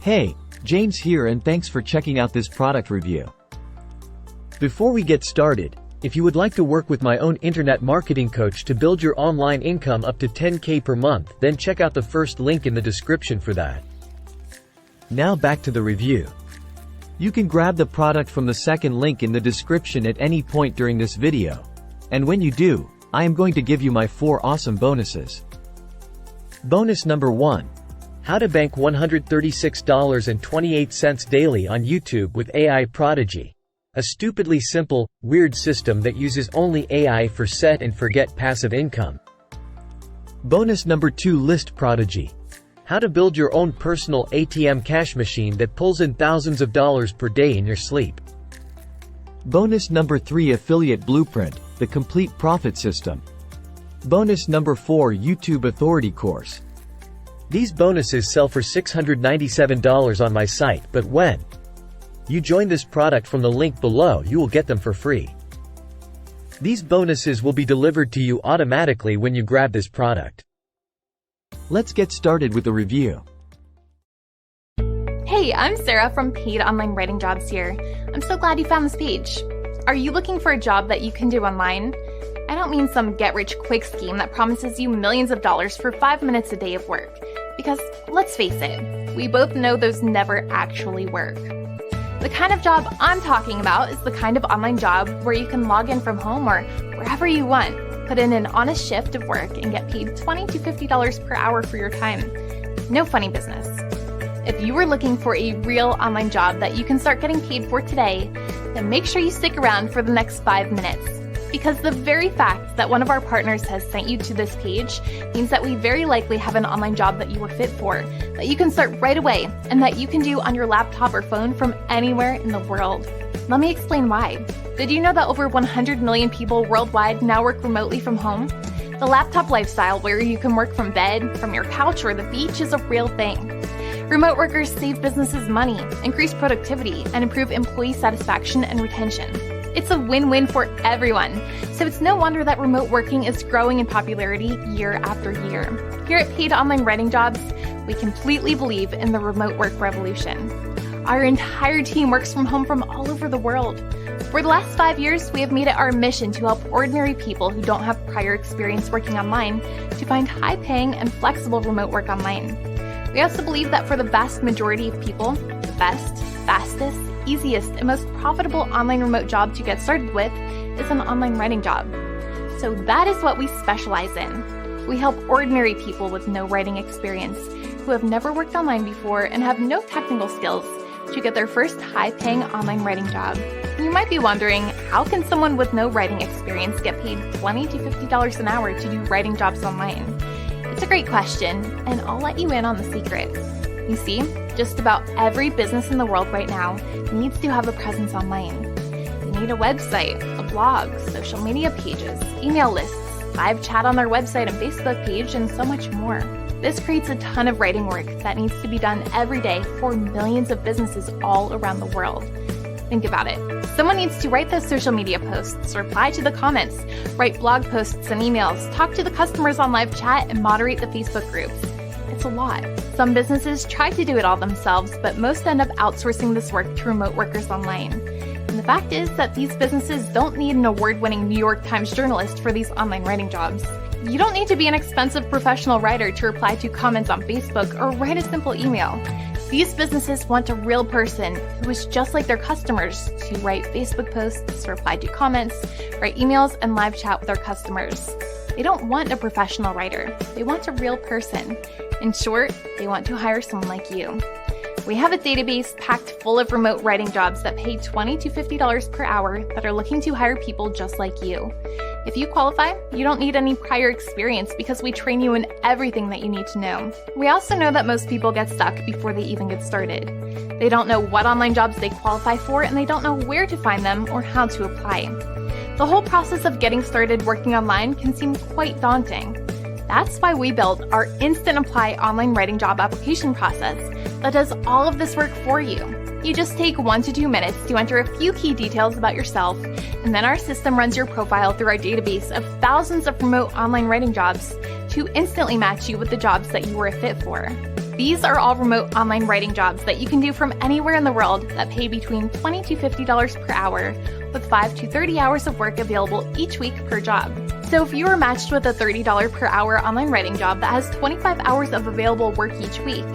Hey, James here and thanks for checking out this product review. Before we get started, if you would like to work with my own internet marketing coach to build your online income up to 10K per month, then check out the first link in the description for that. Now back to the review. You can grab the product from the second link in the description at any point during this video. And when you do, I am going to give you my 4 awesome bonuses. Bonus number 1. How to bank $136.28 daily on YouTube with AI Prodigy. A stupidly simple, weird system that uses only AI for set and forget passive income. Bonus number 2. List Prodigy. How to build your own personal ATM cash machine that pulls in thousands of dollars per day in your sleep. Bonus number 3. Affiliate Blueprint, the complete profit system. Bonus number 4. YouTube Authority Course. These bonuses sell for $697 on my site, but when you join this product from the link below, you will get them for free. These bonuses will be delivered to you automatically when you grab this product. Let's get started with the review. Hey, I'm Sarah from Paid Online Writing Jobs here. I'm so glad you found this page. Are you looking for a job that you can do online? I don't mean some get-rich-quick scheme that promises you millions of dollars for 5 minutes a day of work. Because, let's face it, we both know those never actually work. The kind of job I'm talking about is the kind of online job where you can log in from home or wherever you want, put in an honest shift of work, and get paid $20 to $50 per hour for your time. No funny business. If you are looking for a real online job that you can start getting paid for today, then make sure you stick around for the next 5 minutes. Because the very fact that one of our partners has sent you to this page means that we very likely have an online job that you are fit for, that you can start right away, and that you can do on your laptop or phone from anywhere in the world. Let me explain why. Did you know that over 100 million people worldwide now work remotely from home? The laptop lifestyle, where you can work from bed, from your couch, or the beach, is a real thing. Remote workers save businesses money, increase productivity, and improve employee satisfaction and retention. It's a win-win for everyone, so it's no wonder that remote working is growing in popularity year after year. Here at Paid Online Writing Jobs, we completely believe in the remote work revolution. Our entire team works from home from all over the world. For the last 5 years, we have made it our mission to help ordinary people who don't have prior experience working online to find high-paying and flexible remote work online. We also believe that for the vast majority of people, the best, fastest, easiest, and most profitable online remote job to get started with is an online writing job. So that is what we specialize in. We help ordinary people with no writing experience, who have never worked online before and have no technical skills, to get their first high-paying online writing job. You might be wondering, how can someone with no writing experience get paid $20 to $50 an hour to do writing jobs online? It's a great question, and I'll let you in on the secret. You see, just about every business in the world right now needs to have a presence online. They need a website, a blog, social media pages, email lists, live chat on their website and Facebook page, and so much more. This creates a ton of writing work that needs to be done every day for millions of businesses all around the world. Think about it. Someone needs to write those social media posts, reply to the comments, write blog posts and emails, talk to the customers on live chat, and moderate the Facebook groups. It's a lot. Some businesses try to do it all themselves, but most end up outsourcing this work to remote workers online. And the fact is that these businesses don't need an award-winning New York Times journalist for these online writing jobs. You don't need to be an expensive professional writer to reply to comments on Facebook or write a simple email. These businesses want a real person who is just like their customers to write Facebook posts, reply to comments, write emails, and live chat with their customers. They don't want a professional writer. They want a real person. In short, they want to hire someone like you. We have a database packed full of remote writing jobs that pay $20 to $50 per hour that are looking to hire people just like you. If you qualify, you don't need any prior experience because we train you in everything that you need to know. We also know that most people get stuck before they even get started. They don't know what online jobs they qualify for, and they don't know where to find them or how to apply. The whole process of getting started working online can seem quite daunting. That's why we built our Instant Apply online writing job application process that does all of this work for you. You just take 1 to 2 minutes to enter a few key details about yourself, and then our system runs your profile through our database of thousands of remote online writing jobs to instantly match you with the jobs that you were a fit for. These are all remote online writing jobs that you can do from anywhere in the world that pay between $20 to $50 per hour, with 5 to 30 hours of work available each week per job. So if you are matched with a $30 per hour online writing job that has 25 hours of available work each week,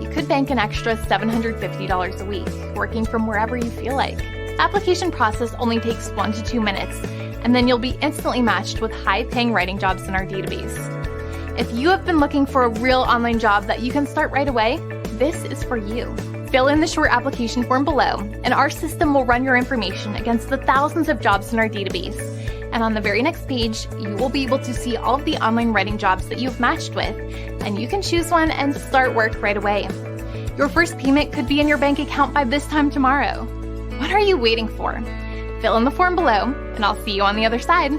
you could bank an extra $750 a week, working from wherever you feel like. Application process only takes 1 to 2 minutes, and then you'll be instantly matched with high-paying writing jobs in our database. If you have been looking for a real online job that you can start right away, this is for you. Fill in the short application form below, and our system will run your information against the thousands of jobs in our database. And on the very next page, you will be able to see all of the online writing jobs that you've matched with, and you can choose one and start work right away. Your first payment could be in your bank account by this time tomorrow. What are you waiting for? Fill in the form below, and I'll see you on the other side.